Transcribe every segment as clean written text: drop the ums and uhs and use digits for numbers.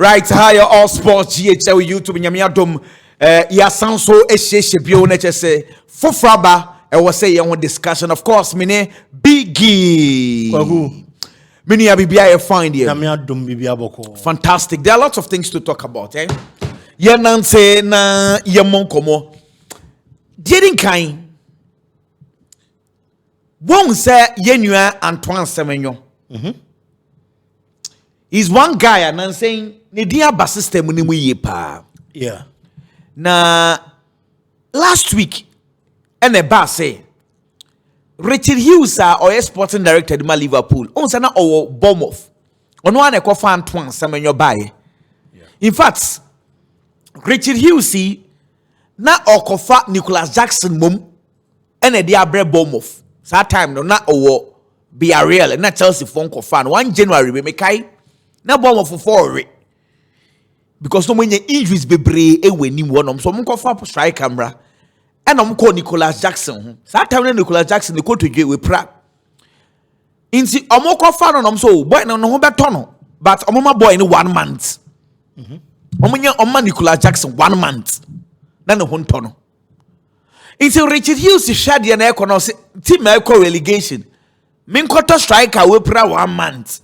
Right, hi, all sports, GHL, YouTube, Nyamiadum, Yasanso, Eshe, Bio, Neche, Fofraba, and was say young discussion, of course, Mine, Biggie. Many Abibia find here. Fantastic. There are lots of things to talk about, eh? Yananse na Yamonkomo. Didn't kind. Won't say Yenua Antoine Semenyo. He's one guy and I'm saying Nidia Basiste Munimu pa. Yeah. Na last week and a bar say Richard Hughes or sporting director in Liverpool. On sana or Bournemouth. On one a coffee Antoine Semenyo buy. In fact, Richard Hughes na or kofa Nicholas Jackson mum and a diabre Bournemouth. That time no na or be a real and not Chelsea phone kofa 1 January we make na bomb for 4 because no many injuries bebre ewe ni one so mo kofa strike camera and I'm call Nicholas Jackson that time Nicholas Jackson the go to we pra inti omo kofa no so boy no ho beto no but omo boy in 1 month omo nya omo Nicholas Jackson 1 month na no ho nto no inti Richard Hughes shade na e kono say team e ko relegation min quarter striker we pra 1 month.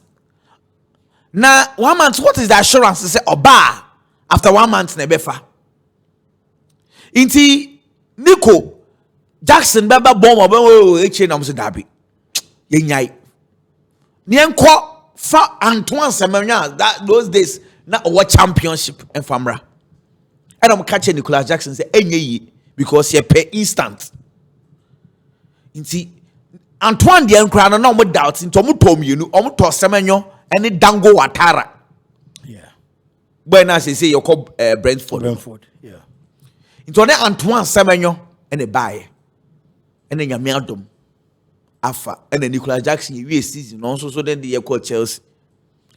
Now, 1 month, what is the assurance? Say, Oba, after 1 month, nebefa. Inti, Nico, Jackson, Baba, Bomb, H&M, Dabi. Yenyai. Nienko, fa Antoine Semenyo, that those days, not a championship in Famra. And I'm catching Nicolas Jackson, say, Enye, because he pay instant. Inti, Antoine, the Encrana, no more doubts, into Mutom, you know, Omuto Semenyo. Any Dango Watara. Yeah. When I say you call Brentford. Yeah. Into Antoine Semenyo and a buy. And then Yamiadum. Afa. And then Nicolas Jackson, you season also so then the call Chelsea.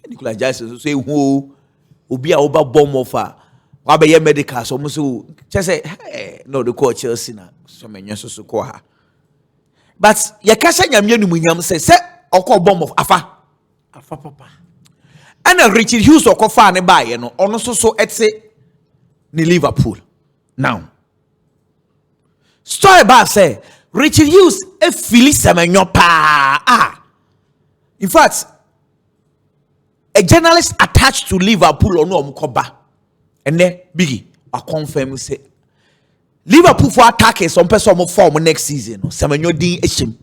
And Nicolas Jackson say who will be a over bomb of her. Wabe medical so musu just say hey no the call Chelsea na Semenyo so call her. But Yakasha Yamianu Munyam say or call bomb of Afa. Papa. And Richard Hughes or Kofa ne buy no ono so etse ni Liverpool. Now story about say Richard Hughes e fili Semenyo pa in fact a journalist attached to Liverpool ono omkoba and then Biggie I confirm say Liverpool for attackers some person form next season Semenyo din eshim.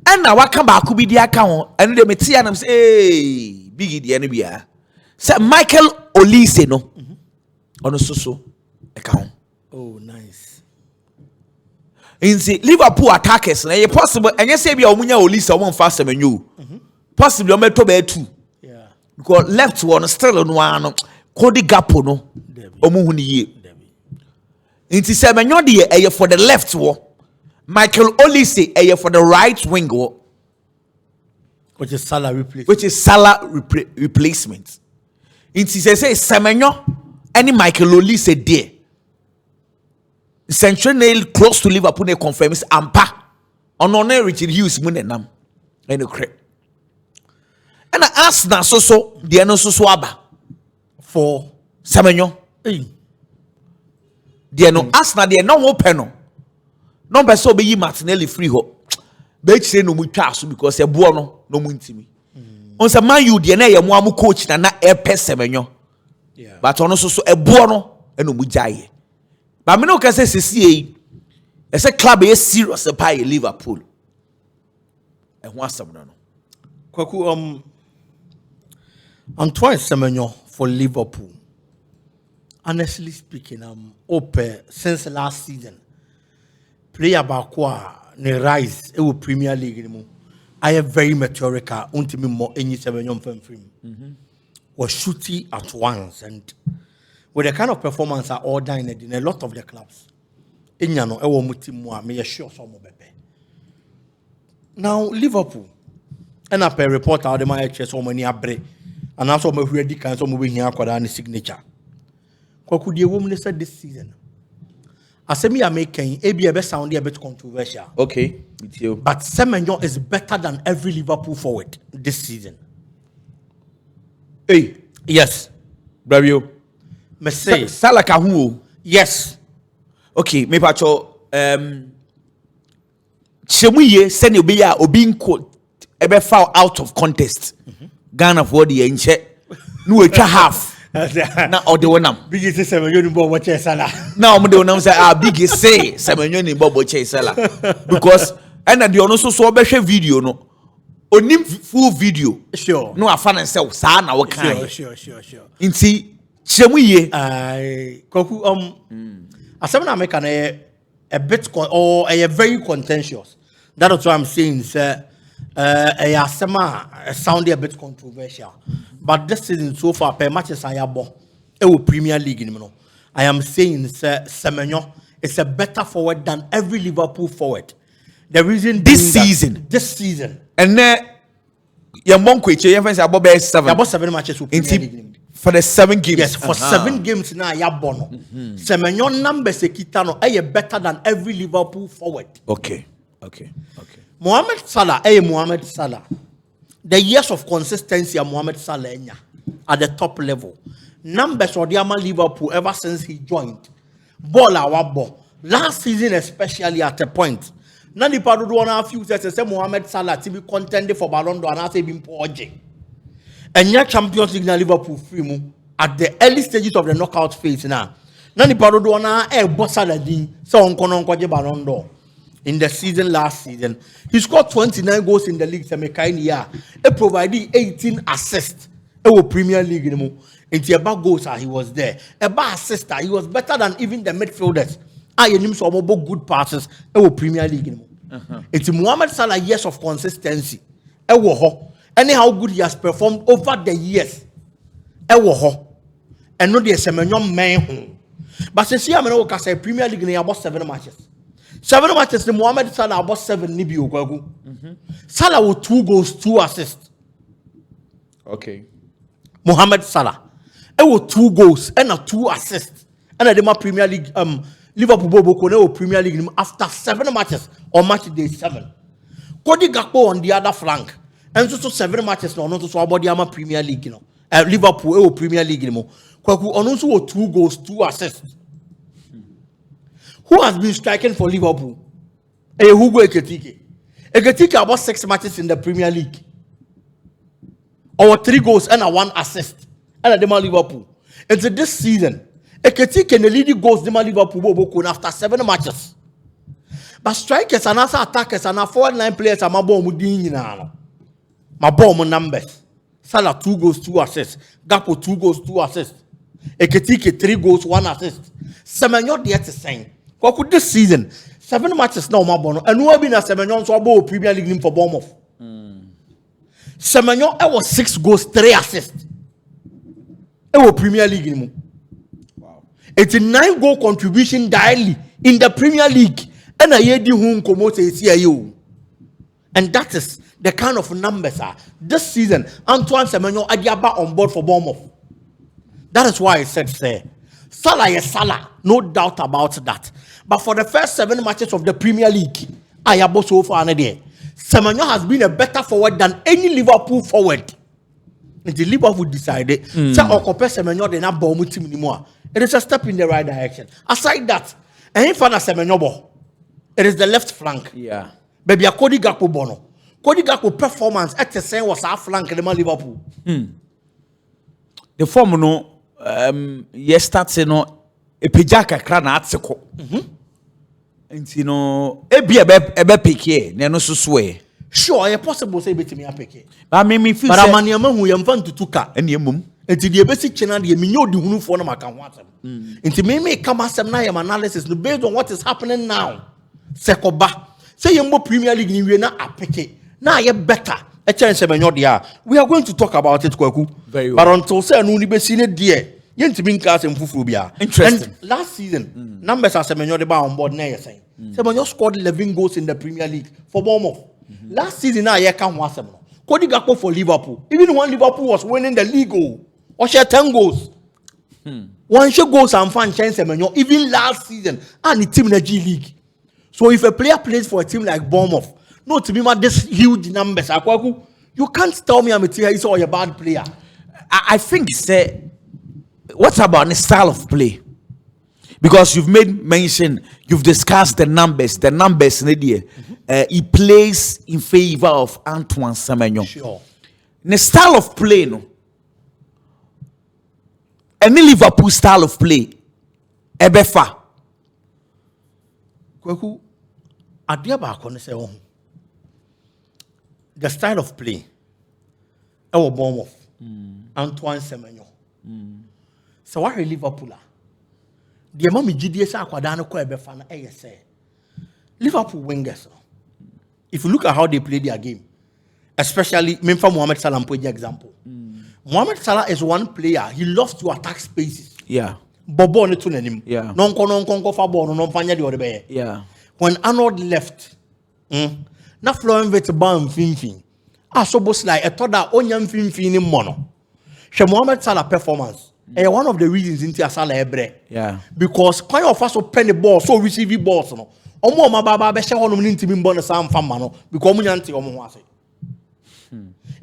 And now I come back to be the account and they say and I'm say hey Biggie the enemy say Michael Olise no on so account. Oh nice. In say Liverpool attackers na e possible and you say be omunya Olise o fast Semenyo possibly o meto be 2 yeah because left one still no one Cody Gakpo no omu hu ni ye in say Semenyo de for the left wo Michael Olise for the right wing, which is Salah replacement. It is say Semenyo and Michael Olise there. Central nail close to Liverpool they confirms ampa on Richard Hughes munenam and the crap. And I asked na so the no so aba for Semenyo. The no ask na the no open no. Number so be Martinelli free ho. Be say no mu twa so because e bo no mu ntimi. On say man you de na ye mo am coach na e pese Semenyo. Yeah. But on so e bo no e no mu jaye. But me no can say sisi e say club e serious pa e Liverpool. E ho asam no. Kwaku Antoine Semenyo for Liverpool. Honestly speaking, since last season player bakwa ne rise e wo Premier League ni mu I am very mature car untimi mo enyi Semenyo mfamfrim was shooting at once and with the kind of performance are all done in a lot of the clubs enya no e wo mutim mu a me sure so mo bebe now Liverpool and a per report out the my HS so many abre and also mo hwedi kan so mo be hia akwada ne signature kwaku die wo mu said this season Asemi are making ABA sound a bit controversial. Okay, with you. But Semenyo is better than every Liverpool forward this season. Hey, Yes. Bravio. Me say. Salah kahu. Yes. Okay, me pacho Chemuye send obi nko ebe foul out of contest. Ghana for the enche. No we half. Na ode wonam. Big say Semenyo ni bo watch Salah. Na omde wonam say big say Semenyo ni bo watch Salah. Because and the ono so obehwe video no. Onim full video. Sure. No afa na say sa na wo kan. Sure. Nti chemuye Koku asem na make na a bit or a very contentious. That is what I'm saying, sir. A sound a bit controversial. But this season so far, per matches I have bought, Premier League in I am saying, sir, Semenyo is a better forward than every Liverpool forward. The reason this season, and then your monk which you have about 7 matches with Premier League. For the 7 games. Yes, for 7 games now, Yabono. Semenyo numbers Kitano are better than every Liverpool forward. Okay. Mohamed Salah, Mohamed Salah. The years of consistency of Mohamed Salah at the top level. Numbers for the Liverpool ever since he joined. Ball our ball. Last season, especially at a point. Nani padu do one few years say Mohamed Salah to be contended for Ballon d'Or and I say been project. And yet Champions League na Liverpool free mu at the early stages of the knockout phase now. Nani padu do one bossa la din so on kono kwaje Ballon d'Or. In the season last season, he scored 29 goals in the league. He provided 18 assists. He was Premier League. Into about goals, he was there. About assists, he was better than even the midfielders. I him some about good passes. He was Premier League. It's Mohamed Salah years of consistency. He was anyhow good he has performed over the years. He was and no the Semenyo man. But since I'm going to Premier League, he about 7 matches. 7 matches, the Mohamed Salah about 7 Nibi Ogwagu. Salah with 2 goals, 2 assists. Okay. Mohamed Salah. It was 2 goals and 2 assists. And the Premier League, Liverpool Bobo Premier League after 7 matches on match day 7. Cody Gakpo on the other flank. And so 7 matches no so about the Premier League, Liverpool Premier League. Kwaku also 2 goals, 2 assists. Who has been striking for Liverpool? Hugo Ekitike. Ekitike about 6 matches in the Premier League. Or 3 goals and 1 assist. And a demand Liverpool. And so this season, Ekitike and the leading goals demand Liverpool after 7 matches. But strikers and also attackers and 4-9 players are my bomb with my bomb numbers. Salah 2 goals, 2 assists. Gakpo 2 goals, 2 assists. Ekitike 3 goals, 1 assist. Semenyo the same. What this season? 7 matches now, my bono, and who have been a Semenyo so about Premier League for Bournemouth. Semenyo, I was 6 goals, 3 assists. It was Premier League. Wow. It's a 9 goal contribution daily in the Premier League. And I hear the home promote CIO. And that is the kind of numbers are. This season, Antoine Semenyo Adiaba on board for Bournemouth. That is why I said, say, Salah is Salah, no doubt about that. But for the first 7 matches of the Premier League, I have so far there. Semenyo has been a better forward than any Liverpool forward. And the Liverpool decided, say, compare Semenyo than not bomb team anymore. It is a step in the right direction. Aside that, any fan of Semenyo, it is the left flank. Yeah. Baby, a Cody Gakpo bono. Cody Gakpo performance at the same was half flank in the Liverpool. The form no. Yes, that's no a pijaka crana atseko. And you know, a be a pick here, no so sway. Sure, it's possible say bet me a pick. But I mean, me feel but I'm an yaman who am fun to tuka and your mum. And to the basic channel, the minyo do who for them I can want them. And to me come as some analysis based on what is happening now. Sekoba. Say you Premier League, you not a pick. Now you're better. A chance we are going to talk about it, Kwaku. Very well. But until say no be seen it dear. Interesting. And last season, numbers are Semenyo de on board now. Semenyo scored 11 goals in the Premier League for Bournemouth. Last season, now you can't watch them. Cody Gakpo for Liverpool. Even when Liverpool was winning the league, or share 10 goals. One share goals and fan chance Semenyo. Even last season, and the team in the G League. So if a player plays for a team like Bournemouth, no to be this huge numbers, you can't tell me I'm a team. He's all a bad player. I think say, what about the style of play? Because you've made mention, you've discussed the numbers. The numbers, he plays in favor of Antoine Semenyo. Sure. The style of play, no. Any Liverpool style of play, ebefa. Kweku, adia ba akone se ohun. The style of play. Ewo Bournemouth. Antoine Semenyo. So what Liverpool? The mama GDS akwada no kwa ebefa na say Liverpool wingers. If you look at how they play their game, especially Memphis Mohamed Salah for example. Mohamed Salah is one player, he loves to attack spaces. Yeah. Bobo ne tunanim. Yeah. Non fa ball non fanya the other. Yeah. When Arnold left, na Florian Wirtz finfin. So boss like I thought that onyam finfin ni mono. She Mohamed Salah performance. And one of the reasons into Salah ebre. Yeah. Because kind of us open the ball, so receive balls no. Omo ma baba be share hono ntimi mbo na sam fama no because omo nyanti omo ho ase.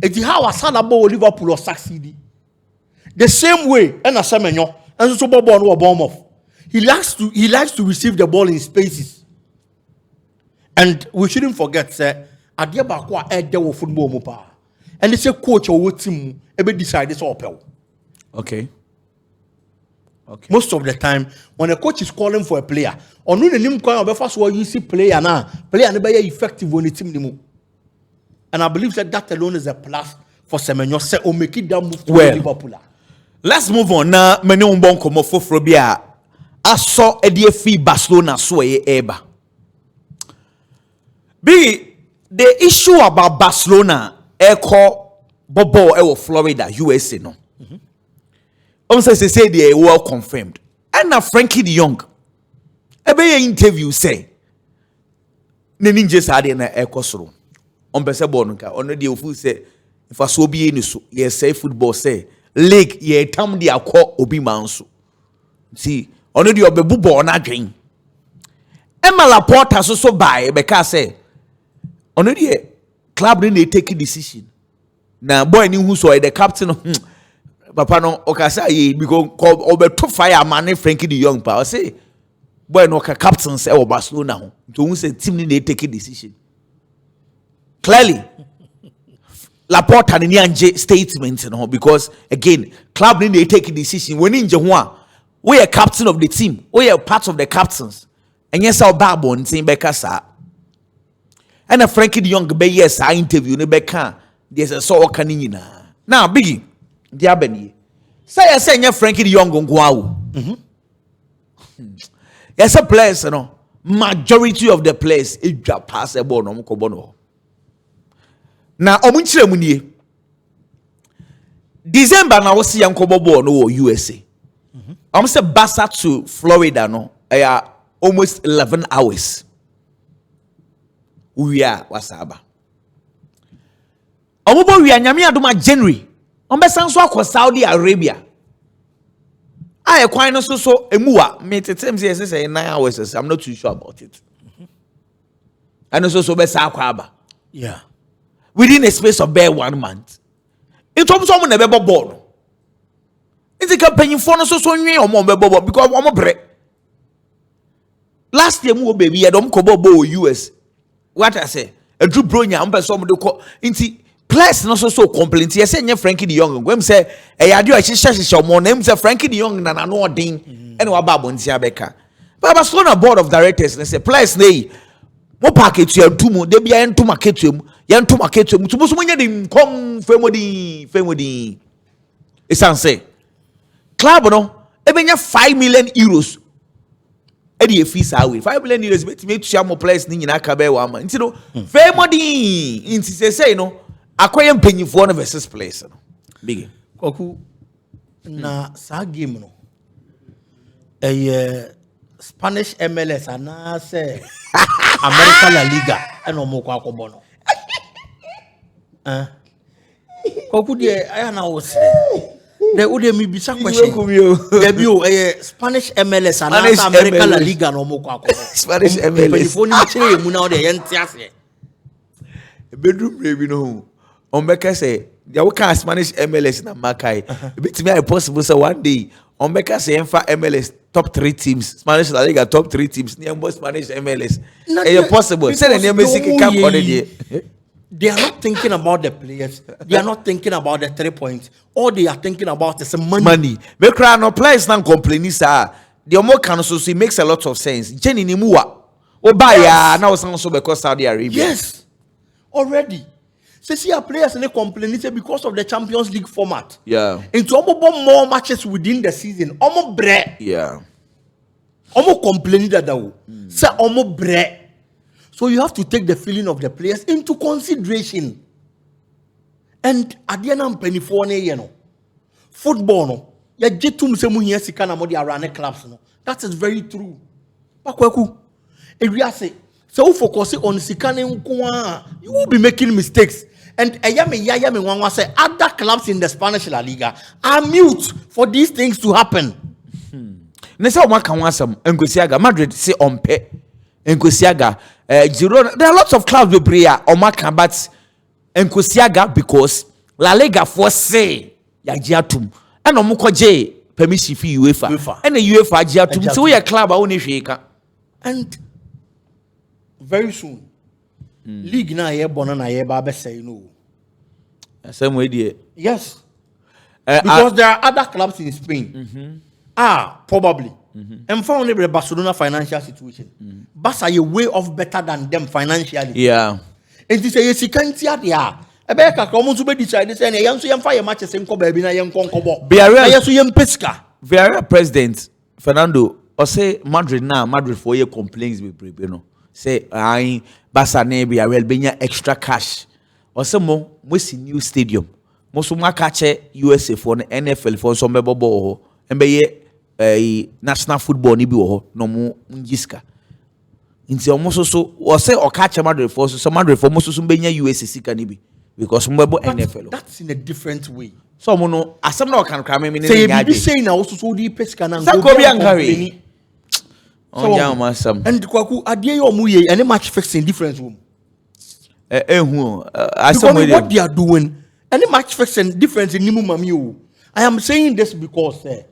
Eti how Salah ball Liverpool or succeed. The same way and Semenyo and so ball no Bournemouth. He likes to receive the ball in spaces. And we shouldn't forget say adia ba kwa e de wo football mo pa. And they say coach or team e be decide this all pel. Okay. Most of the time, when a coach is calling for a player, or no name call be first you see player now, player no be effective on the team anymore. And I believe that alone is a plus for Semenyo say o make it that move to Liverpool. Let's move on now. Many umbon komo foforo bia aso edie Barcelona so eba. The issue about Barcelona Bobo Florida USA no. Say they are well confirmed. And now Frankie de Jong, a interview say, Ninjas had in a ecosro. On Besabonka, on the deal say, if I so be in so, yes, say football say, Lake, ye tam the aqua obi manso. See, on the obebubo on a dream. Emma Laporte has also by because say, on the club then they take a decision. Now, boy, knew who saw the captain of. Papa no okasa ye because obeto fire man Frankie de Jong pa say boy no ka captain say o Barcelona ho to who say team ni take a decision clearly Laporte and Nyanje statement no because again club ni they take a decision when in ho we are captain of the team we are part of the captains and yes our babo ntin be kasa and a Frankie de Jong be yes I interview ni be kan there's a so kan ni nyina now biggie Diabeni. Say Frankie de Jong ngwa. Yes, a players, no. Majority of the players is just pass a ball no kobono. Now, omunchire munie. December na we see yankobo ball no USA. Say Barca to Florida no. Almost 11 hours. We are wasaba. Omubo we anyame adoma January. Ombesanso akọ Saudi Arabia. I kwan no so emuwa me tetem say 9 hours. I'm not too sure about it. And so be sa akwa aba. Yeah. Within a space of bare 1 month. It was someone never ball. It's a campaign for no so nwe omo be ball because omo bre. Last year mu baby don't kobo US. What I say? A Drew Bronya ambeso mo de ko inti plus no so complaint yes say Frankie de Jong gwem say e yade o hihye mo na say Frankie de Jong na no odin e wa ba bonti abeka but Barcelona board of directors say plus nei mo package you tumu de bia entu market mu ye entu market mu tumu so nya de kom famodi e san say club no e benya 5 million euros e de fees away 5 million euros bet me tua mo players ni nyina ka be wa ma nti no famodi nti say no akoye mpanyifo no versus players no big koku na sa game no Spanish MLS ana say America La Liga eno mo kwa akobo no koku de aya na wo se de wo de mi bisa question de bi o Spanish MLS ana America La Liga no mo kwa akobo Spanish MLS mpanyifo ni chire mu na wo de ye ntia se bedroom baby no on beka say They will can Spanish MLS na Makai. It may be possible so one day on Mecca say MLS top 3 teams, Spanish La Liga top 3 teams, near most Spanish MLS. It's possible. Say the name is camp already. They are not thinking about the players. They are not thinking about the 3 points. All they are thinking about is money. Money. Make no players not complaining, sir. The more can also see makes a lot of sense. Jenny Nimua. Obaya now also because Saudi Arabia. Yes. Already. So see our players and they complain because of the Champions League format. Yeah. Into almost more matches within the season. Almost bread. Yeah. Almost complaining that say almost bread. So you have to take the feeling of the players into consideration. And at the end of the football, no, ya jetum se mu hiya sika na mo de arane clubs no. That is very true. Bakwaku. Ewia say, so focus on sika ne nko a, you will be making mistakes. And ayame wanwa say other clubs in the Spanish La Liga are mute for these things to happen. Nesa o maka wansam Nkosiaga Madrid say ompe. Nkosiaga Girona, there are lots of clubs with prayer or maka but Nkosiaga because La Liga for say ya giatum. And omukoje permission fee UEFA. And the UEFA giatum so we a club a only sheka. And very soon, league na ye bona na ye ba be say no. Same way there. Yes. Because there are other clubs in Spain. Probably. And found the Barcelona financial situation. Barca are way off better than them financially. Yeah. And this is a can't there. Ebeka komo to be decided say yam so yam fire matches en ko ba bi na yam konkobo. Villarreal so yam pesca. Villarreal president Fernando or say Madrid now Madrid for your complaints with you know. Say I Barca na Villarreal benya extra cash. Or say mo see new stadium. Mo so makache USA for NFL for some bebo embe national football ni bi wo ho no mo ngiska. Inti omo so or say or catch Madrid for so Madrid for mo so benya USA sika ni bi. Because NFL. That's in a different way. So mono asem na kan kra me ni say nya be say na also so di pesca na go bi angari. On jam masam. And kwaku adie yo mu ye any match fixing difference room. Asem what they are doing any match fixing difference in nimu mami o. I am saying this because they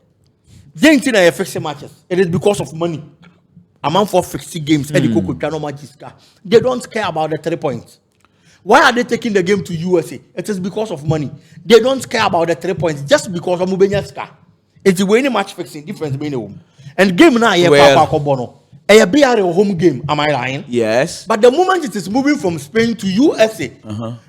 ain't na fixing matches. It is because of money. Amount for 60 games and they don't care about the 3 points. Why are they taking the game to USA? It is because of money. They don't care about the 3 points just because of Mubenyaska. It's the way any match fixing difference between them. And game now, a BR home game. Am I lying? Yes. But the moment it is moving from Spain to USA,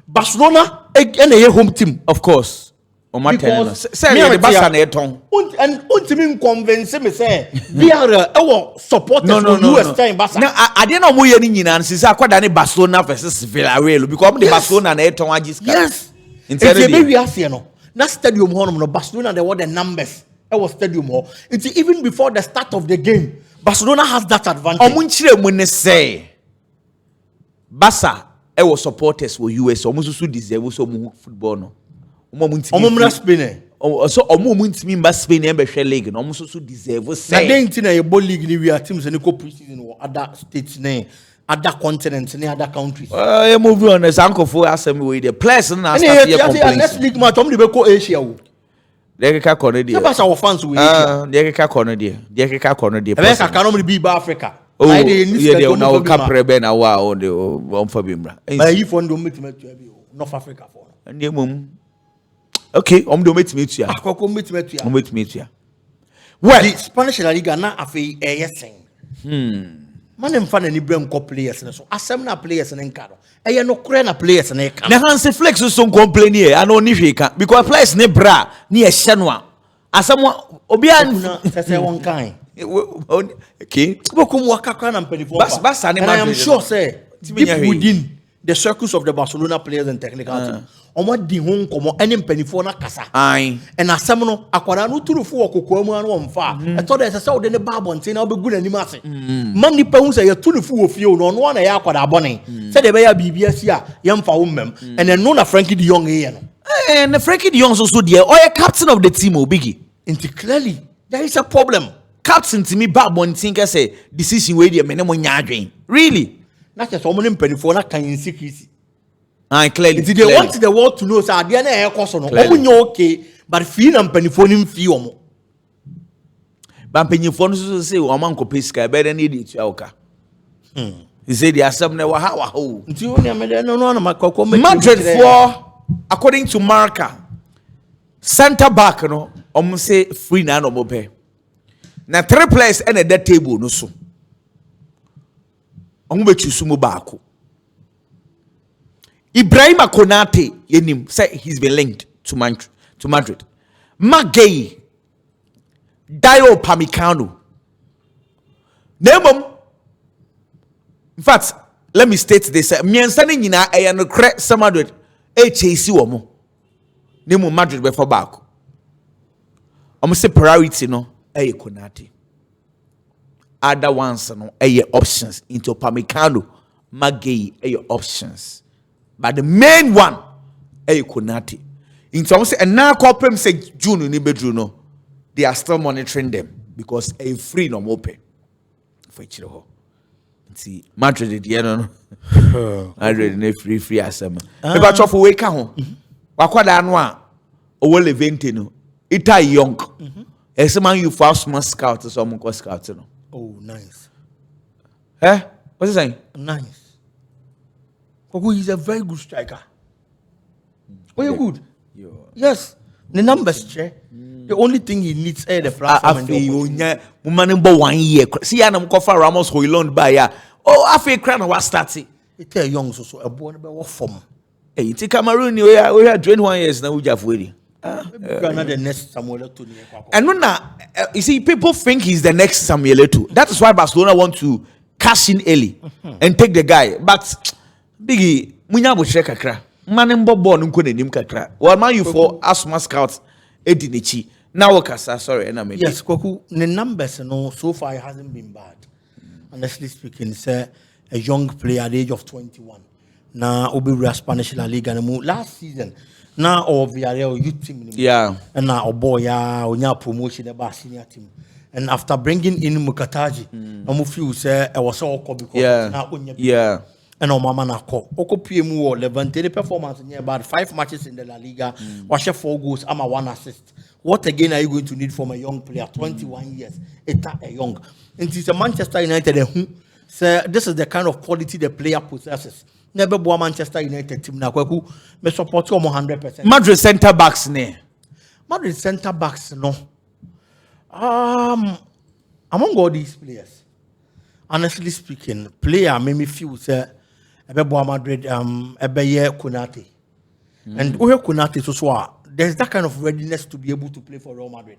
Barcelona and a home team, of course. Because say the Barca na eton. And ultimately convince me say BR support US time Barca. Now I didn't know mo ye ni nyina since akwada ni Barcelona versus Villarreal because the Barcelona na eton agiska. Yes. It's a very ase no. Na stadium hono no Barcelona they were the numbers. It was stadium ho. It's even before the start of the game. Barcelona has that advantage. Omunchire mu ne say Barca e was supporters for US omo so deserve so mo football no. Spain. So ntimi mba Spain e be hwe league no omo so deserve say. Na den tin na ball league ni we are teams ni go pre-season or other states ne other continents ni other countries. You move on as uncle for asem we the players na start here complaining. Next league match omo dey go Asia o. Dey ka corner there. That's our fans we Asia. Dey ka corner there. Dey ka corner there. America can only be Africa. Oh, yeah, now capre ben na wa on the on for bimra. But if one don't meet North Africa for. And the mum. Okay, do meet me to ya. Meet me to ya. Well, the Spanish La Liga na afi eyesen. Man em fan any brem ko players so asem na players na nka no. No kure na players na ka. Na Hansi Flex so complain here, I no ni hweka because players ne bra ni ehye no a. Asem obi an say one kind. Okay. Bokum waka kwa na mpelifo. Bas and I am sure say deep within the circles of the Barcelona players and technical team. Omo di hon komo ene mpanifo na kasa. Aye. And asem no akwara no turufo okokwa mu anu omfa. E to dey say o de ne ba bonten na obegu nanim ase. Man nipa hu say ye turufo wo fie no no na ya akwara abone. Say de be ya bibia si a ye mfa wo mmem. And no na Frankie de Jong ye no. And Frankie de Jong so there or a captain of the team o biggie. Into clearly there is a problem. Captain to me ba bonten ka say decision we dey me ne mo nya adwen. Really? Na che so mo ne mpanifo na kan secrecy. Clearly. They want the world to know say ade na e koso no. Omunye okay, but fee na mpanifo nim fee omo. But mpanyimfo no so say o man ko pesika be dey need to awka. He said the assembly na wa ha. Nti o ne me dey no na makoko me. Madrid for according to Barca, center back no say free na no mo pay. Na 3 players and at that table no so. Omo be choose mo baako. Ibrahim Konate yenim say he's been linked to Madrid. Magay Dio Pamecano. Nemom. In fact, let me state this. Me understanding nyina e no cre Madrid e chase wo mo. Nemu Madrid be for back. Omo say priority no e Konate. Other ones no e options into Pamecano, Magay e options. But the main one e Konate. In some say and now corporate say June ni bedroom no. They are still monitoring them because a free no more pay for each other. See, Madrid the no. Madrid ne free asem. Me ba chofo we ka ho. Wakwada no a o wo levente no. Ita young. Eseman you for small scout so mo ko scout no. Oh, nice. What's he saying? Nice. Koko is a very good striker. Oh, you're good. Yes. The numbers check. The only thing he needs is the platform. I feel number 1 year. See, I'm going for Ramos Hoylund by ya. Oh, I feel crown was starting. It's a young so a born about form. Hey, it's Cameroon. We are 21 years now. We have waiting. The next Samuel to and now, you see, people think he's the next Samuel Eto'o. That is why Barcelona want to cash in early and take the guy. But Biggie, Munya will check a crack. Manimbo born unko kakra. Well, man, you for asthma scouts edinichi. Now, sorry, and I mean yes, Koku. The numbers, so far it hasn't been bad. Honestly speaking, say a young player at the age of 21. Now, Obi Spanish La Liga last season. Now, Villarreal youth team. Yeah. And now, Oboya, Onya promotion about senior team. And after bringing in Mukataji, I feel say I was all because yeah. And on Mama Nako, Oko PMU Levante performance in about 5 matches in the La Liga, watch 4 goals, I'm a 1 assist. What again are you going to need from a young player, 21 years? It's a young. And it's a Manchester United who say this is the kind of quality the player possesses. Never bought Manchester United team now. Who may support you 100%. Madrid centre backs ne. Madrid centre backs no. Among all these players, honestly speaking, player made me feel say. Madrid Konate. And Konate so there's that kind of readiness to be able to play for Real Madrid.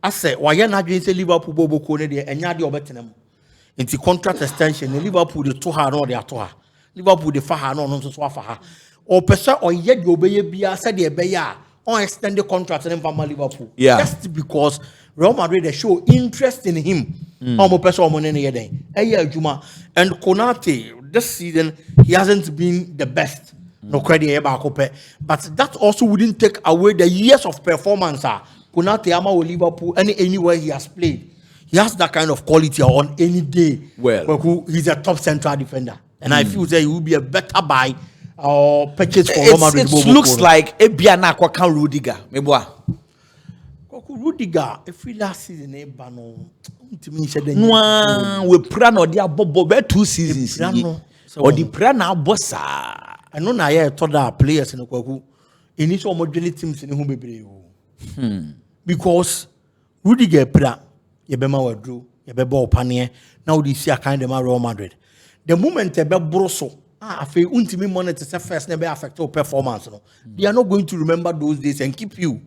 I said, why you not doing say Liverpool bobo kone there and yadi obetenem. Into contract extension, Liverpool the to her no they are to her. Liverpool the for her no so for her. Or person or yet you obey bia said the beya on extend the contract and then Liverpool. Yeah. Just because Real Madrid they show interest in him. Person money Juma and Konate this season he hasn't been the best. No credit but that also wouldn't take away the years of performance. Konate ama with Liverpool anywhere he has played. He has that kind of quality on any day. Well, he's a top central defender. And I feel that he will be a better buy or purchase for Real Madrid. It looks like Ebiana Kwaka Rudiger. Rudiger, if we last season, to me, said we prano dia bobo 2 seasons. Or the prana bossa. I know I thought that players in the Kwaku initial mobility teams in whom be because Rudiger pra Yebema withdrew, Yebeba Panier, now they see a kind of Real Madrid. The moment a broso, I feel ultimate monitor first never affect your performance. They are not going to remember those days and keep you.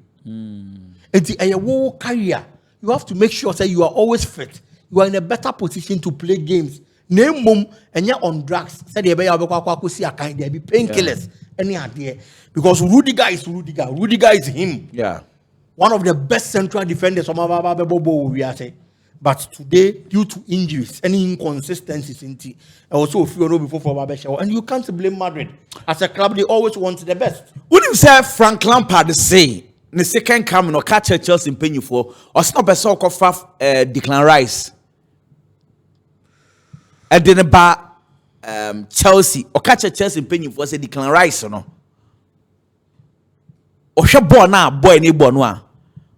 It's a whole career. You have to make sure that you are always fit. You are in a better position to play games. Name mum and you're on drugs. Said you be painkillers. Any idea? Because Rudiger is Rudiger. Rudiger is him. Yeah. One of the best central defenders of we are saying. But today, due to injuries, any inconsistencies in T, also feel before for Babesha, and you can't blame Madrid. As a club, they always want the best. Wouldn't you say Frank Lampard say? The second coming or catch Chelsea in paying you for or snap a soccer Declan Rice. And then about Chelsea or catch a Chelsea penny for say Declan Rice no or shop boy now boy ni bonwa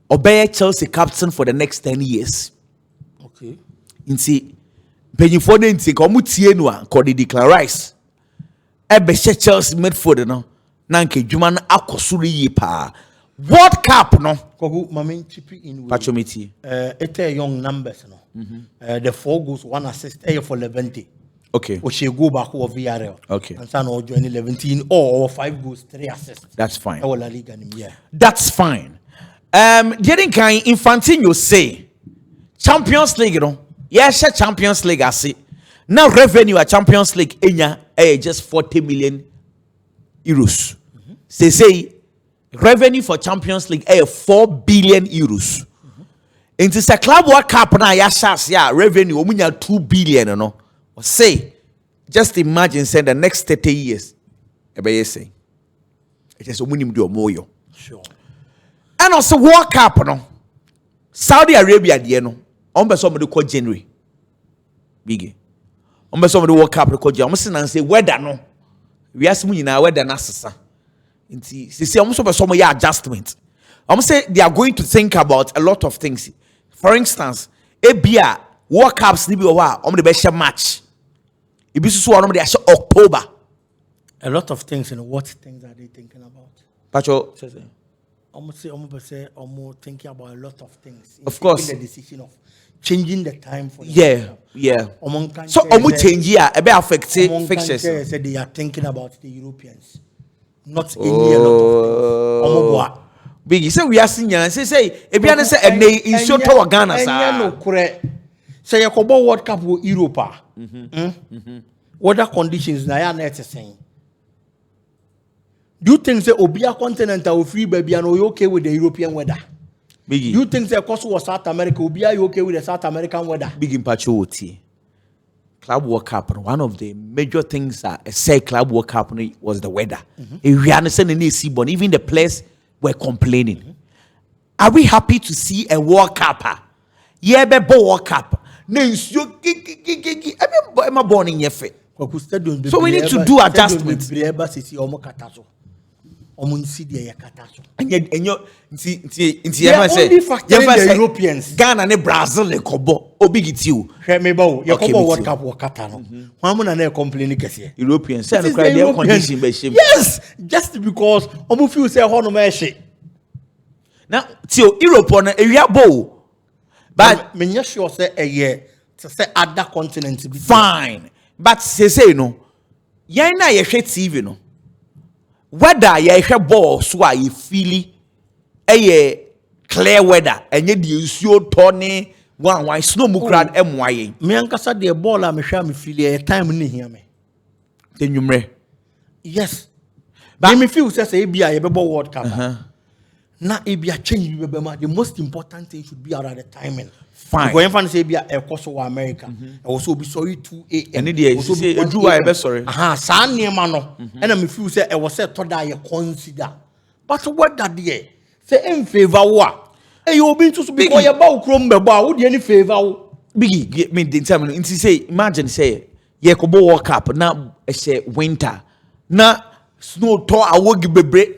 or be Chelsea captain for the next 10 years. Okay. Inti penny for the inti komu tie no a called Declan Rice ebe she Chelsea midfield no na nke dwuma no akosuru yi pa World Cup no Kogu mama chippy in Pachomiti it's a young numbers no the 4 goals 1 assist for Levante. Okay. Or she go back over VRL. Okay. And San join 11 or 5 goals 3 assists. That's fine. La Liga yeah. That's fine. Getting kind Infantino say Champions League no. Yes, Champions League I see. Now revenue at Champions League enya just 40 million euros. Say revenue for Champions League 4 billion euros. Into the club World Cup na ya shas ya revenue omunya 2 billion no. Say just imagine say the next 30 years ebe say it is omunim do moyo. Sure. And also World Cup no. Saudi Arabia de no. On be somebody call January. Big. On be somebody World Cup call January. Am say weather no. We ask mu nyina weather na sesa. Nti say am so be some ya adjustment. I'm say they are going to think about a lot of things. For instance, ebia World Cups ni bi o wa om de be share match. Ibi so one de share October. A lot of things and what things are they thinking about? Pacho Almost say almost thinking about a lot of things. Of course. The decision of changing the time for the yeah. So omu change here e be affect fixtures. Say they are thinking about the Europeans. Not any a lot of things. Big say we are senior say ebia na say ene insure to Ghana sa. No correct. Say you go World Cup with Europe. Weather conditions na ya net saying. Do you think say Obia continent are free baby and you okay with the European weather? Biggie. Do you think say cost was South America Obia you okay with the South American weather? Big impact oti. Club World Cup, one of the major things that say Club World Cup was the weather. We understand the seaborn, even the players were complaining. Are we happy to see a World Cup? Yeah, be World Cup. Born in so we need to do adjustments. And Europeans, Ghana and Brazil, le kobo, obigit you. World Cup Europeans, yes, just because Omufu say Honomeshi. Now, till Europe on a area bow, but Menyasho say a year to say other continents. Fine, but say no, Yana ye TV no. Whether ye ball so you feel a clear weather and yet you see Tony one snow mukrad MY. Me ankasa the ball am sure me feel a time ni hear me. Then you yes. But me feel say e bia ye be World Cup. Na e bia change you be the most important thing should be around the timing. Fine. Because if say bia e course of America, also be sorry 2 a.m. And it say do I be sorry. Sa niema no. And me feel say e was say to that you consider. But what that there? Say in favor wa. E you be to because you ba ukrom be ba, wo de any favor wo. Biggie, me the time nti say imagine say ye ko World Cup na e say winter. Na snow to awogi bebre.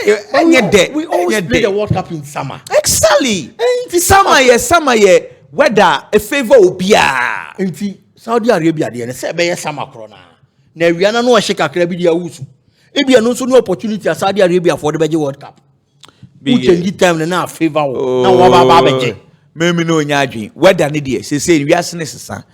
We always play the World Cup in summer. Exactly. Summer ye weather a favor obia. Enti Saudi Arabia de say be summer krona. Na wiana no hye kakra bi dia wusu. E bia no so no opportunity at Saudi Arabia for the Beji World Cup. We change time na favor wo. Na wa ba beje. Me no nya adwen. Weather ne de say wiase ne sesa.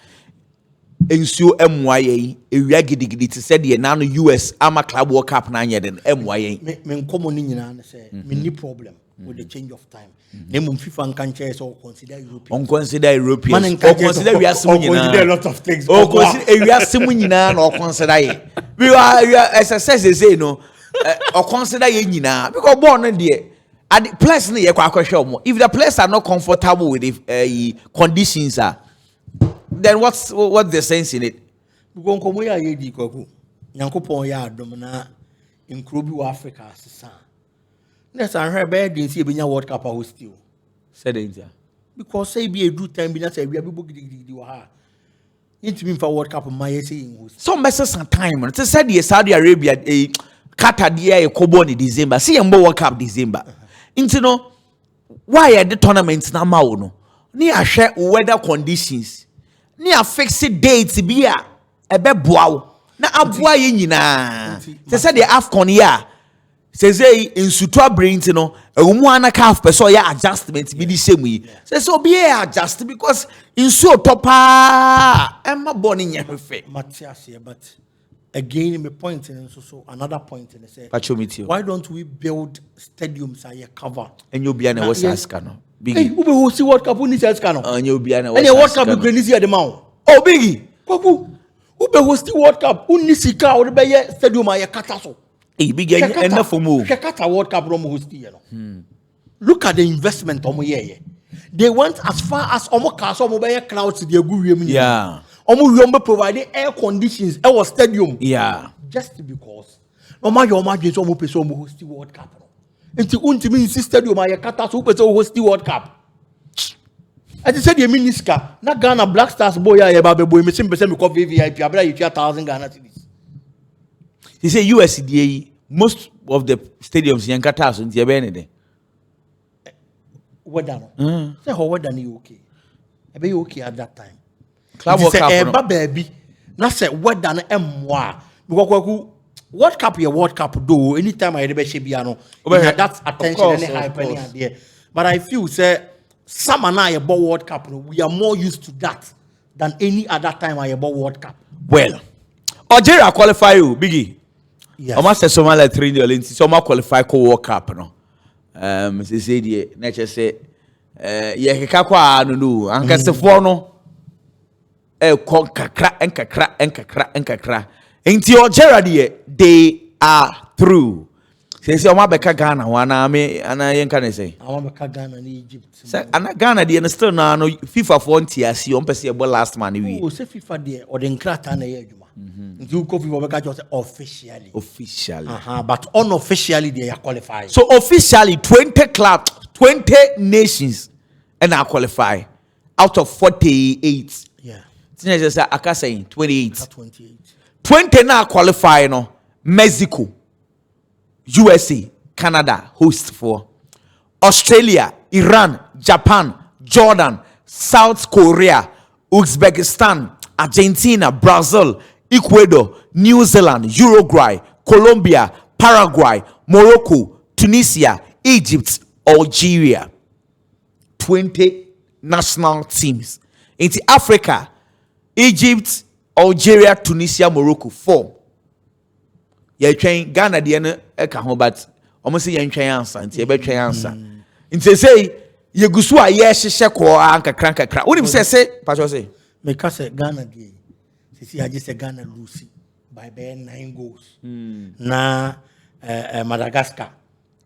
Ensuo MYA ewia gidigidi te said ye na no US ama Club World Cup na anya den MYA me nkomo ni nyina na say me ni problem with the change of time. Name FIFA can chair so consider European. Consider Europeans. Or consider we are consider a lot of things. Or consider we are simu nyina na or consider ye. We are as I say no or consider ye nyina because born there at the place na ye kwa kwehwe. If the players are not comfortable with the conditions then what's the sense in it? Because komo ya ye di kwaku. Nyankopon ya adom na nkuro bi wa Africa asesa. Na san hwe be dey see ebenya World Cup host you. Said India. Because say be a do time bi na say we be gidigidi wa ha. Intimate for World Cup, my saying. Some messes some time. It said the Saudi Arabia a Qatar a Kobo in December. See a World Cup December. Into no why are the tournaments now no? Near share weather conditions. Near fixed dates be a bebow. Na abua yina. They said the AFCON ya. Says in Sutua brains, no, a woman calf person ya adjustment be the same way. Says so be adjust because in so topa Emma born in your face. Matthias here, but again, my point and so another point and say, why don't we build stadiums I cover? And you'll be an Osascano. Biggie, who see what Capu needs Ascano? And you'll be an World Cup with Grenisi at the mount. Oh, Biggie, Capu, who be hosting World Cup? Unisika or the stadium I cataso. He began enough for move. Shakata World Cup Romo Hosti. Look at the investment on my They went as far as almost castle mobile clouds to the Agurium. Yeah. Almost providing air conditions our stadium. Yeah. Just because. No matter your margins almost pay so hosti World Cup. Into ultimate stadium I cata super hosti World Cup. As I said, the Miniska, not Ghana Black Stars boy, I have a boy, missing percent because VIP, I believe 1,000 Ghana cities. He said USDA, most of the stadiums in Qatar in Tiabene. What done? Say how what done you okay? I be okay at that time. Club World Cup, baby. Not say what done M1. Because World Cup, your World Cup do anytime I ever say piano. That's attention and hype there. But I feel say some and I about World Cup, we are more used to that than any other time I about World Cup. Well, Algeria qualify you, Biggie. Yes. Almost a Somalia 3 0 so ma qualify ko World Cup no. Mrs. Sadie, nature say ye kakwa no anka sefo no kakra. Enti Algeria they are through. Say o ma beka Ghana wana me ana yen kan say. I want beka Ghana and Egypt. Say ana Ghana dey still no FIFA for ntiasi on pese e last man we. Oh, say FIFA there or the nkrata na ye adwuma. You coffee for just officially. But unofficially they are qualified. So officially 20 clubs, 20 nations and are qualified out of 48. Yeah. Teenagers are saying 28. 28. 20 now qualify no. Mexico, USA, Canada host for Australia, Iran, Japan, Jordan, South Korea, Uzbekistan, Argentina, Brazil, Ecuador, New Zealand, Uruguay, Colombia, Paraguay, Morocco, Tunisia, Egypt, Algeria. 20 national teams. In Africa, Egypt, Algeria, Tunisia, Morocco, 4. You're trying Ghana, the end, but almost say you're trying answer. You're trying answer. In say, you go so a yes, shako, anka, cranka, crack. What do you say? Pastor say, make us a Ghana. See, I just say Ghana Lucy by 9 goals. Na Madagascar,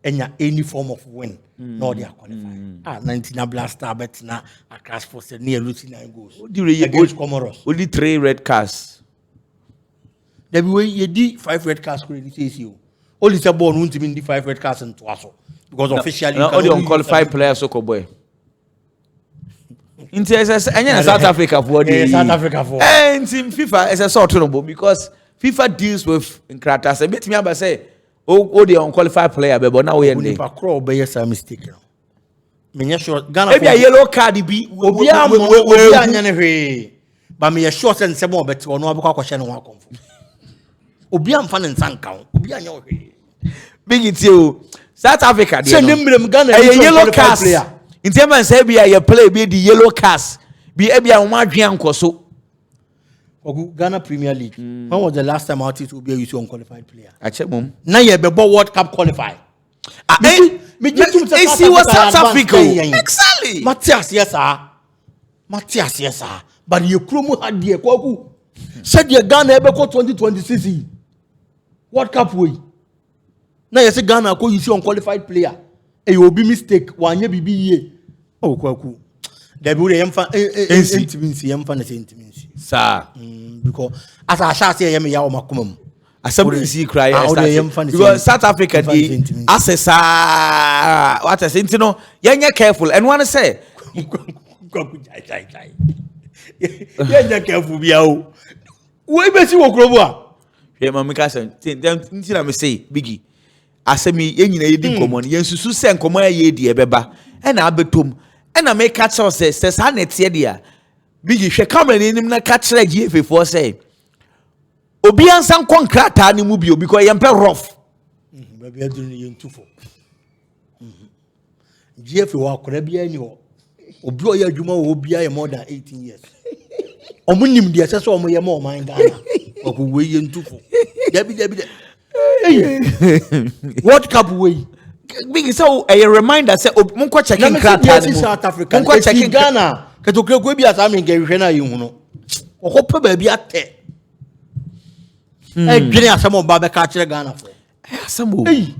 any form of win, no, they are qualified. 19 blaster, but now a class for near Lucy 9 goals. Against Comoros. Only 3 red cards. The way you did 5 red cards, says you. Only the ball won't mean the 5 red cards and Twasso. Because officially, all the unqualified players, so boy. In South Africa for the South Africa for and in FIFA is a sort of because FIFA deals with Kratas. A bit me about say, oh, the unqualified player, but now we are in the be a mistake. Me sure Ghana maybe a yellow card be but me sure send some more bet or no about question one come. Obi am fan and sanka. Obi anya big it you South Africa. Send them Ghana a yellow card player. In terms of say be a play be the yellow cast be a madrian koso. Ghana Premier League. When was the last time artist will be a unqualified player? I check mum. Now you have World Cup qualify. See what South Africa exactly. Matthias, yes sir. Matthias, yes sir. But you chromo had the Kwaku. Said your Ghana ever 2026 World Cup way. Now you say Ghana you see unqualified player. It will be mistake one year be oh Kwaku. There be intimacy, intimacy. Sir. Because as I shall say, I am a Makumum. As somebody see cry because South Africa access what I say, you know, you're careful and want to say Yeah, careful, biao. We be see wo krobo. Yeah, mama kasa. Them na me say Biggie. Asemi ye nyina ye di nkomo ye nsusu se nkomo ye di ebeba. E na abetom. E na make catch us say sa na tie dia. Biggie hwe camera ni nim na catch ra GF for say. Obi ansan konkrata ni mu bio because ye mpe rough. Baby adunu ye ntufo. GF wa akora bia ni ho. Obi o ye adwuma wo bia ye more than 18 years. Omunim dia se so omo ye ma o man Ghana. Okuwe ye ntufo. Debi. What cup way? Big so a reminder say monko checking crata ni South Africa. Monko checking Ghana. Ketokre ko bi asame nke hwe na ye hu no. Okope ba bi ate. Dwene asame oba be ka kire Ghana for. Asame.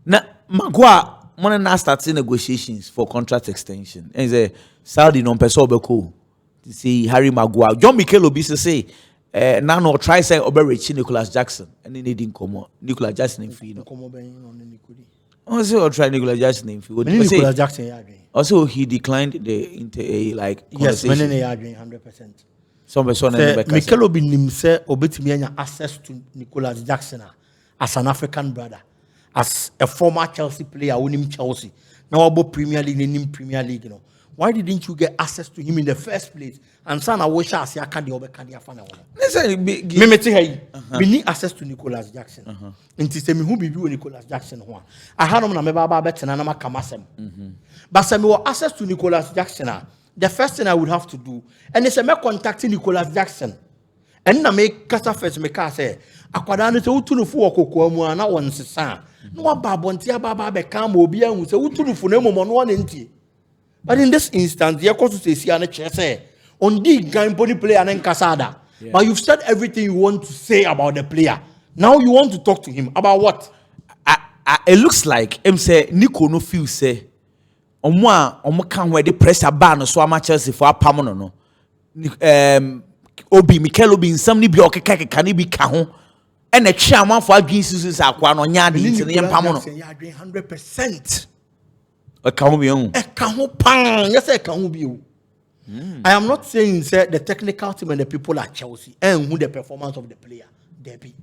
Na magwa money now starting negotiations for contract extension. And say Saudi non person obeko. See Harry Maguire. John Mikel Obi say now no try say Oberich Nicholas Jackson and he didn't come Nicholas Jackson in fee no. Also try Nicholas Jackson in fee. Nicholas Jackson yeah. Also he declined the like yes, when they are 100%. Some person Mikel Obi nim say obetimi anya access to Nicholas Jackson as an African brother, as a former Chelsea player who nim Chelsea. Now about Premier League nim Premier League, you know. Why didn't you get access to him in the first place? And son, I wish I see a candy over candy. We need access to Nicholas Jackson. And to say me who be you Nicholas Jackson. I had him na me baba bet and I'm a kamasem. But some more access to Nicholas Jackson. The first thing I would have to do, and it's a me contacting Nicholas Jackson. And na make kasa first me ka say, akwadane se utunu fu okoko mu ana won sesa. No wa babonti ababa be kam obi an se utunu fu na momo no won ntie. But in this instance, you have to say, on the game player and Casada. But you've said everything you want to say about the player. Now you want to talk to him about what? It looks like him say Nico no feel say omo kan where the pressure ban so am Chelsea for apam no. Obi Mikel Obi nsam ni bi okeka kan bi ka ho. E na twa am for adwin susu sa akwa no nya de nti ne yempam no. 100%. I am not saying say the technical team and the people at Chelsea and who the performance of the player Debbie.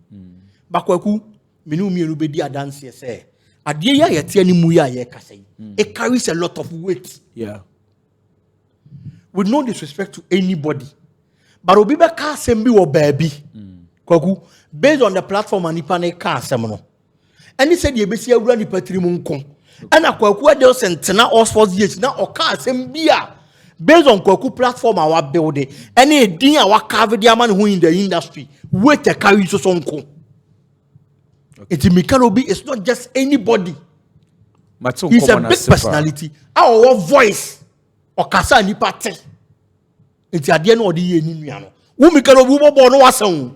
Bakwaku minu mi rubedi dance say adie ya tie ni mu ya ye kase. It carries a lot of weight. Yeah. With no disrespect to anybody. But obi be ka asem bi wo baabi. Kwaku based on the platform anipa na ka asem no. Any said ye be si awura ni patri mu nko. And a kwaku de sentena all sports years na oka asem bia based on kwaku platform our building any din our carve the man who in the industry wait to carry so sonko. It's Mikel Obi, it's not just anybody. He's a big personality. Our voice okasa ni pate. It's at the end of the year ni no. Wo Mikel Obi bo no wasan.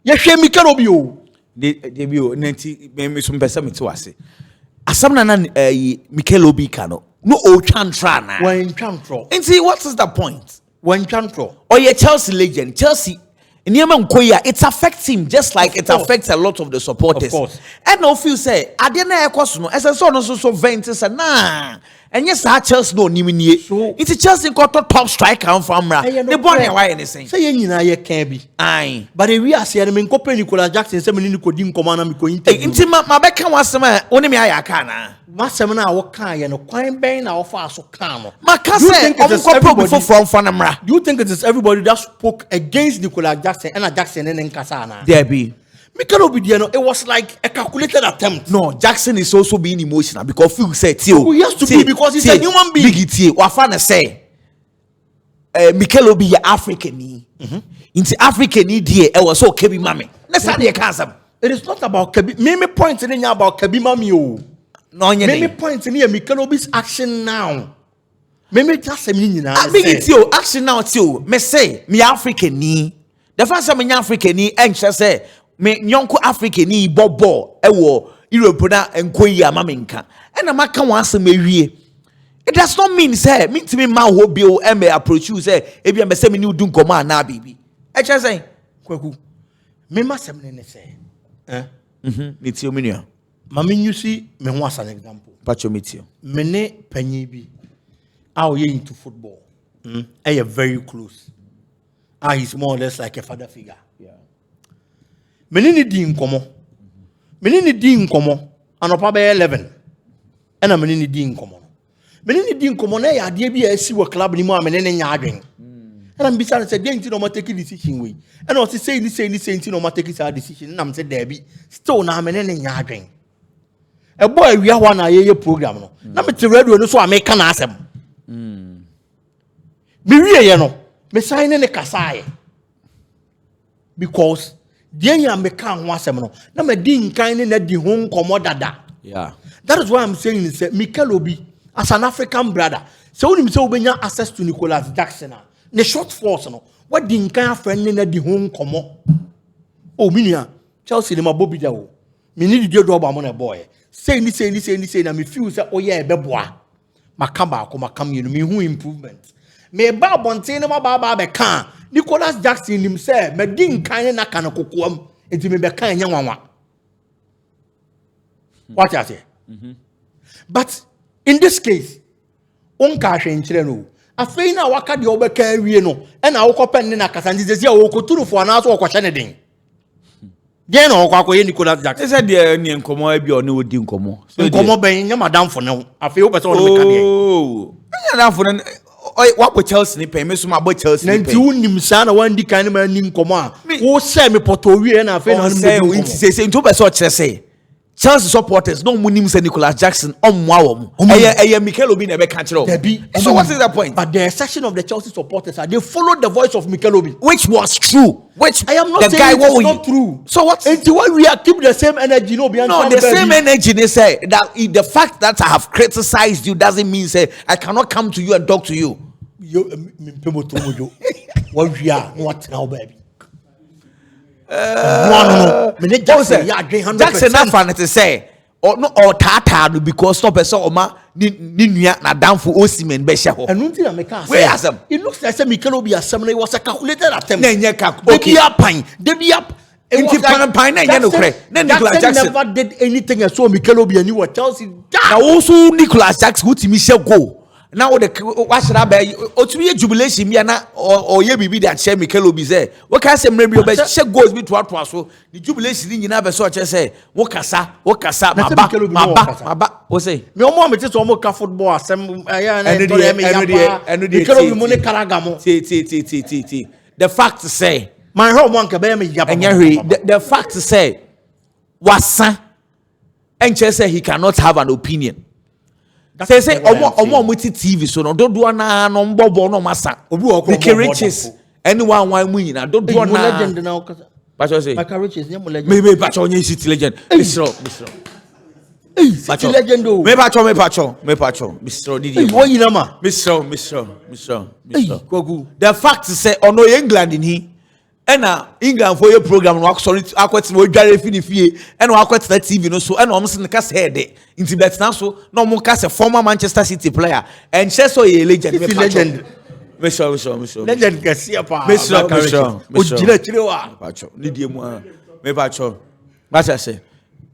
Ye hwe Mikel Obi o. De bi o nanti me so mpesa meti wase asam na Mikel Obi kano no o twantra na when twantro nti what is the point when twantro or your Chelsea legend Chelsea Niema Nkoya it affects him just like it affects a lot of the supporters, of course. And no feel say ade na ekoso no ese so no so vent say na enye sa Chelsea no nimnie so it's Chelsea got top striker from ra the boy why anything say ye nyina ye kan bi ai but we are say me nkope Nicholas Jackson say me ni ko di nkoma na me ko interview nti ma be kan wasem a woni me ayaka na masem na wo kan ye no kwan ben na wo fa so kan no maka say omkopo before from namra do you think it is everybody that spoke against Nicholas Jackson and Jackson and nkasa na there be Mikel Obi, it was like a calculated attempt. No, Jackson is also being emotional because Phil said, "Tio, he has to be because he's a human being." Big Tio, Wafana say, Mikel Obi, you're African. Into African, dear, it was so Kebi Mami. Let's have the cancer. It is not about Kebi. Many points in about Kebi Mami. No, many points in here. Mikel Obi's action now. Maybe just a minute now. Big Tio, action now, Tio. Me say, me African ni. The first time me African ni, anxious say. Me nyonko African ni bobo ewo Europe na enkoyi amaminka and na maka wanse mewie it does not mean say me to me ma ho bio e me approach you say e bia me say me ni udu nkoma na bibi e che say kwaku me ma sem ne say me tio me nua ma me nyusi me ho as an example pacho me tio me ne panyi bi a o ye into football You're very close. He's more or less like a father figure. Yeah. Menini di nkomo. And probably 11. And I'm menini di nkomo. Menini di nkomo na ya ade bi asi wo club ni mu a menene nya adwen. And I'm beside say dey no take decision we. And I say no take this decision. And I'm say there be still na menene nya adwen. A boy we are na ye program no. Na me te radio no so America na asem. Me wie ye no. Me sign ne kasaye. Because the ya me kan ho asem no. Na me di nkan ne na di ho nkomo dada. Yeah. That is why I'm saying is Mikel Obi as an African brother. So when you say obenya access to Nicholas Jackson, the short force no. What di nkan friend ne na di ho nkomo. Oh minia Chelsea dem abobi da o. Me need the do ba mo na boy. Say na me feel say oh yeah beboa. Makamba ko makam you me hu improvement. Me ba bonten na ba be kan Nicholas Jackson him say me di nkan na kan kokoam enti me be kan nya nwanwa. What you say? But in this case, onka hwe nkyere no. Afei na waka de obeka awie no, e na wokopen ne na kasanje sesi a wokoturu fo na so wokɔhye ne den. Then no kwakoye Nicholas Jackson. Say there ni nkomo abi o ne odi nkomo. So nkomo ben nya madam fo ne. Afei wo pese wo meka de. Oh. Nya na fo ne what with Chelsea ni pay me so ma bo Chelsea ni pay. Nanti unim sa na wandi kan ma ni nkomo a. Wo say me poto wie na afei na no me say nto be so kire say. Chelsea supporters no munim say Nicholas Jackson omwa wo. Eye Mikel Obi na be ka kire. So what is the point? But the section of the Chelsea supporters they followed the voice of Mikel Obi, which was true. Which I am not the saying guy it's not true. So what? Until when we are keep the same energy, no, the same energy. They say that the fact that I have criticized you doesn't mean say I cannot come to you and talk to you. What we are, what now, baby? Jackson na fan to say or no or tata because stop person oma ni nua na danfo Osimhen be hye ho. And until I make us where asem it looks like Mikel Obi asem it was a calculated attempt. Na nye ka okay they be up inti pan na nye no kre na Nicholas Jackson never did anything as so Mikel Obi and you were Chelsea na also Nicholas Jackson who timi hye go now the what should I be otumi jubilation bia na or ye bibi that share Mikel Obi say what can say mrebi obe share goals bi to atwa so the jubilation ni nyina be so che say wo kasa maba wo say me omo me tete omo ka football asem ya na enu de Mikel Obi mo ne karagamo ti the fact say my home one ka be me yapa the fact say wasa enche say he cannot have an opinion. Say omo TV so no dodo na no mbobo no masa obi wo ko riches anyone wan mu nyina dodo na legend na okasa pacho say Maka riches nyem legend me pacho onye city legend misro city legend o me pacho misro didi wo yina ma misro the fact say ono England in he ena England for your program no akwati no dware fi ni fie ena akwati na TV no so ena omse ne ka say de inti bet na so no mo ka say former Manchester City player and so ye legend me legend Misho legend ka sia pa Misho o jira chire wa pacho ni die mu me pacho what I say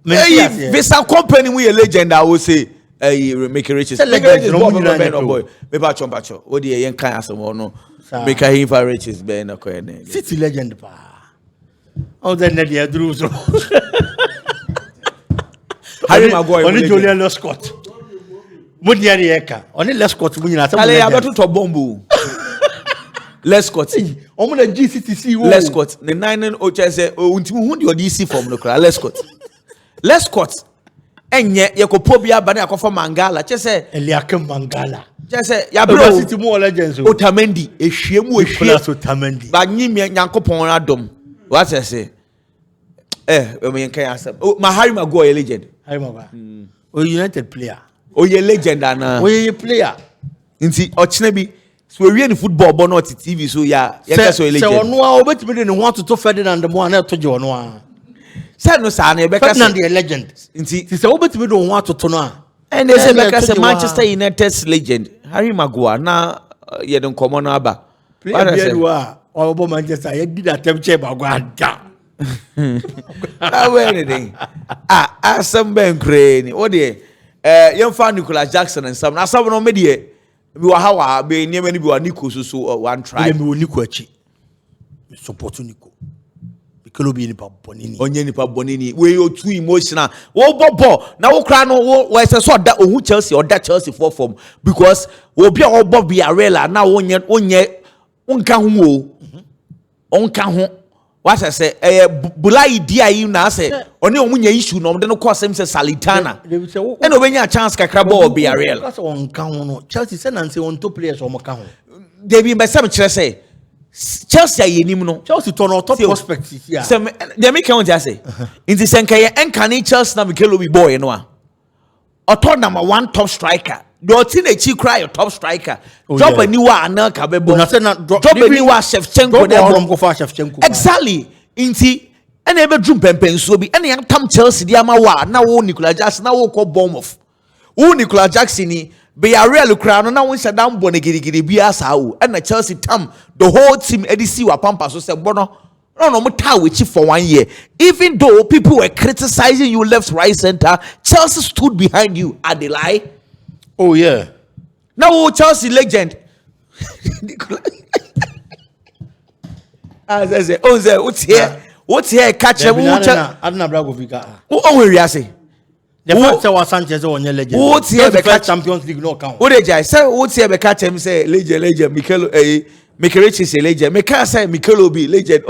visa company we a legend I will say make riches boy me pacho o die yen kan asem no make him for riches be na ko ene City legend pa o den na dia dru so Harry Maguire only Julian Lescott mo dia eka only Lescott mo nyina asem ale ya beto to bombu Lescott o mo na GCTC wo Lescott the 9 o chese o untimu hu de odisi form no kra Lescott enye yekopo bia ba na akofo Mangala chese Eliakim Mangala chese ya bro City mo legends Otamendi ehwiemu Otamendi ba nyimie nyankopon adom what I say me yen kan asem ma Harry Maguire legend Harry Maguire o United player o ye legend ana o ye player nti ochine bi so we in football but not TV so ya so legend se ono a obetimi de ne ho to Ferdinand mo na to je ono a say no sa na e be ka Ferdinand the legend nti se obetimi de ho to no a and they say be ka say Manchester United's legend Harry Maguire na ye den komo na aba player bi wa obo Manchester ye did attempt che Maguire da anything asem ben kreni o de yem fa Nicholas Jackson and some na some no me de We were how be near many be Nico so one try. Me Nico achi. Me support Nico. Mikelo bi nipa bonini. Onye nipa bonini. We you too emotional. Wo bobo na wo kra no wo say so da ohu Chelsea or that Chelsea for form because wo bia wo bob be arela na wonye unka hu o. Onka ho. What I say bulai dia yi na say oni omunya issue no no cause him say Salitana. And obenya chance kakra ball be arela. That's onka ho no. Chelsea say na say on top players o moka ho. They be some kire say Chelsea yenim no. Chelsea turn on top prospects here. Some they make count say. In the senka enka Chelsea na Mikel Obi boy no a. Auto number 1 top striker. Do tin e chi cry your top striker. Drop a new one na ka be bo. Drop a new one Shevchenko Shevchenko. Exactly. Inti ene be drum pempen so bi ene yan tam Chelsea dia ma wa na wo Nicolas Jackson na wo ko Bournemouth. Wo Nicolas Jackson ni be ya real kra no na wo nsa dan bo ne girigiri bi asa wo ene Chelsea tam the whole team edisi wa pampa so se bono no muta we chief for 1 year. Even though people were criticizing you left, right, center, Chelsea stood behind you. Are they lie? Oh yeah. Now Chelsea legend. As I say, what's here? What's here? Catch him. Adna Bragovica. Oh, we are saying. The fact that Sanchez on your legend. What's here? The Champions League no count. What did I say? What's here? The catch him say legend. Mikel is a legend. Mikel say Mikel Obi legend.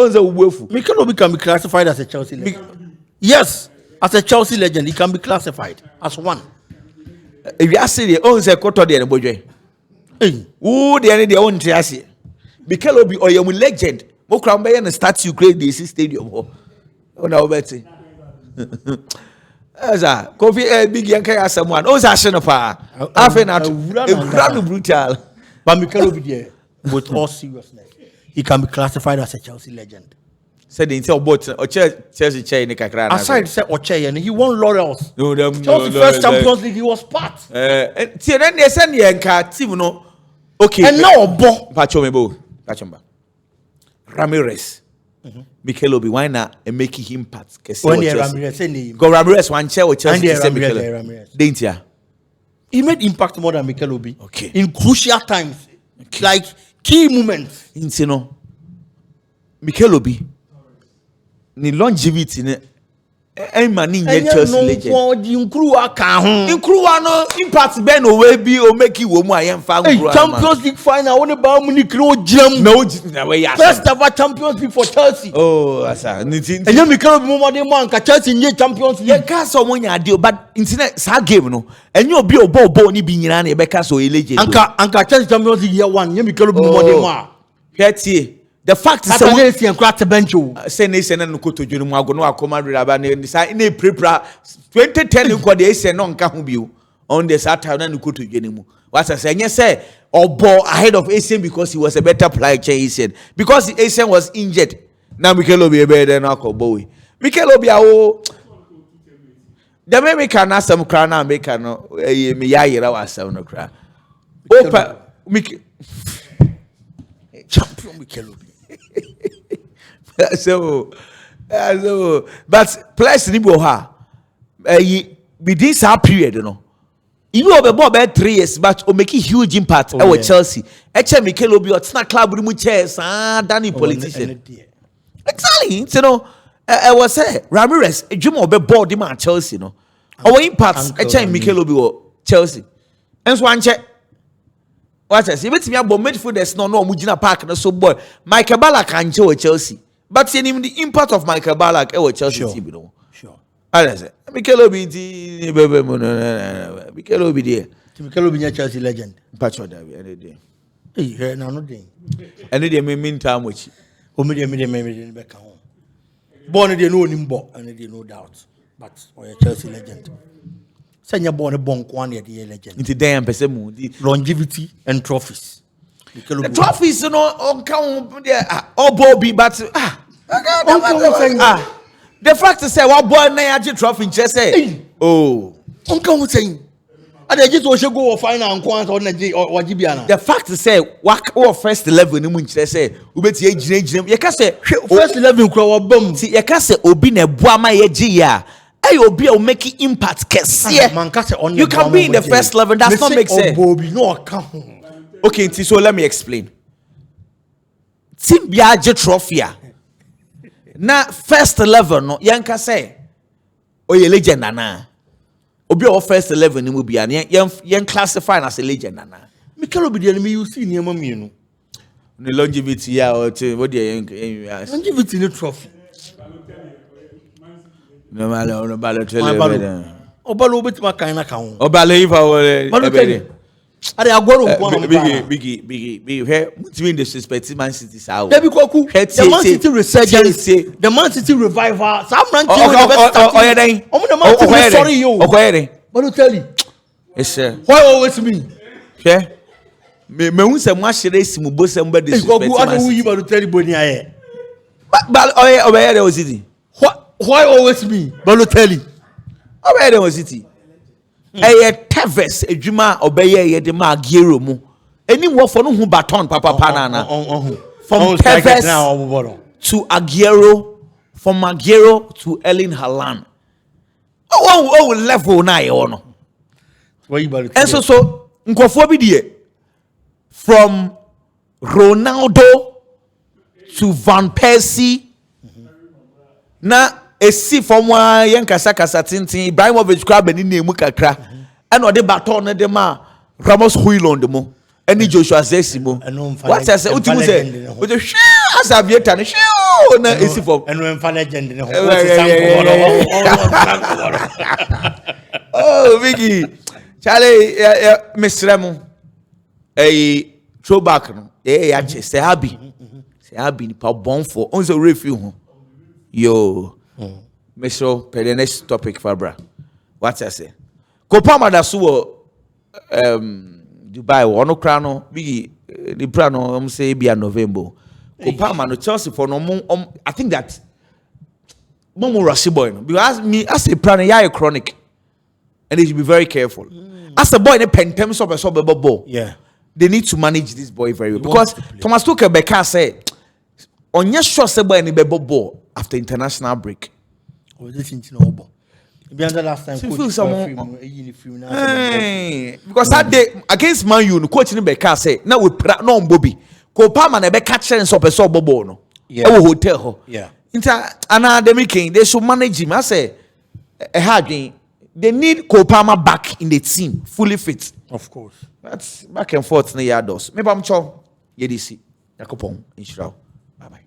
Mikel Obi can be classified as a Chelsea legend. Yes, as a Chelsea legend, he can be classified as one. If you ask the own say koto de boje. Who the any own Chelsea? Mikel Obi or your legend. Mo kra mbe na statue create the stadium ho. Ona obeti. Eza, Kofi big yanka ya someone. Oza sheno pa. Afen at a brutal. But Mikel Obi there, with all seriousness, he can be classified as a Chelsea legend. Said the boat or Chelsea chair in the kakra. Aside said Oche and he won laurels. No, Chelsea first Champions League, he was part. Then they send yanka team no. Okay. And now bon. Pachomebo. Pachomba. Ramirez. Mikel Obi, why not and make him part? When Ramirez, go Ramirez one chair or Chelsea. Ramirez. Didn't ya? He made impact more than Mikel Obi. Okay. In crucial times, like key moments. You know, Mikel Obi, the longevity, money in Chelsea legend. Include no impact Ben Owebi or make you woman. I am found Champions League final. Only about Munich no gem. No, first ever Champions League for Chelsea. Oh, that's a. And you Mikel Obi more than one. Chelsea in Champions League. You can't someone you deal, but internet sa game no. And you be a ball ni be nyina because so legend. Anka Chelsea Champions League year 1. You Mikel Obi more than one. Here the fact is that you crack the bench. Say nation and Koto Junu Magono Akoma Rabani and decide in a prepra 2010 you got the Ace non Kahubio on the Saturday and Koto Jenimu. What I say, yes, say, or ball ahead of Asian because he was a better player, Asian. Because Asian was injured. Now Mikel Obi better than Uncle Bowie. Mikel Obi, the American has some crown, American, Miyahira was some crown. Opa, champion Mikel Obi. so but players ni bo ha within that period you know you have about 3 years but o make a huge impact with Chelsea Mikel Obi or na club mu chairs Danny politician exactly you know I was say Ramirez Jumo be board him at Chelsea no our impact Mikel Obi or Chelsea and so anche what I say, me about midfielders no Mujina Park no so boy. Michael Ballack can show Chelsea, but see him the impact of Michael Ballack Chelsea team, you know. Sure. I say, Mikel Obi, Mikel Obi there. Mikel Obi Chelsea legend. Patch on that any day. Hey, no day. Any day mean time which. O me back home. Born they know him, and they no doubt, but or Chelsea legend. Senya born a bon kwani the legend. Into damn pesemu longevity and trophies. The trophies you know on count there all Bobby but the fact is say what boy na yaji trophy just say oh on count saying and they just go final and kwanta on or Gibiana. The fact is say what first 11 ni mu say ubeti ejina you can say first 11 crowd bum see you can say obi na buama ye gi ya you be making impact case. You can be in the first 11. That's not make sense. No account. Okay, so let me explain. Team biaje trophy na first 11 no yanka say oye legend ana obi o first 11 ni mu bia yen classify as a legend ana Mikel Obidian me you see niam mienu the longevity ya o te what dey longevity ni trophy no Balotelli Obalo betima kan na kan Obalo ifa wo Are agwaro nko na big here between the suspect Man City sao Debi Kwaku the Man City resurgence the Man City revival some rank you oye den omo the Man City sorry you okoye den Balotelli yes why always me hwe me hu se mo ahyere simu bosam ba the suspect Man City Kwaku yi Balotelli boni aye oye oye den City why always me Balotelli oye den City Tevez edwuma obeye ye de ma Aguero mu eni wofo no hu baton papa na from Tevez to Aguero from Aguero to Erling Haaland level na ye no and so nkofo bi die from Ronaldo to Van Persie na esi from wa yen kasa tintin Ibrahimovic kwa bani nemu kakra and ode baton na de ma Ramos Hojlund mo any Joshua Zexi mo what I say utimu say with the as aviator na na esi from and when legend ne oh Vicky Charlie Mr. Throwback no ya che say happy ni pa bon for on the review yo Mr. Per the next topic Fabra what I say Copa Madasu Dubai ono kra no bigi the plan no say be November Copa Mano Chelsea for no I think that Momo Rashi boy no because me as a plan ya chronic and they should be very careful as a boy in pentem so ball yeah they need to manage this boy very well because Thomas Tuchel Beka say onye sure say boy ni bebo ball after international break. Was it in Chinobo? Because that day against Man U, coach in Beka say, now we no Bobby. Copa man be catch and so bobo no. Yeah. Hotel. Yeah. They should manage him. I say they need Kopama back in the team, fully fit. Of course. That's back and forth in the yardos. Maybe I'm sure. Yedisi. Yakopon. Inshallah. Bye bye.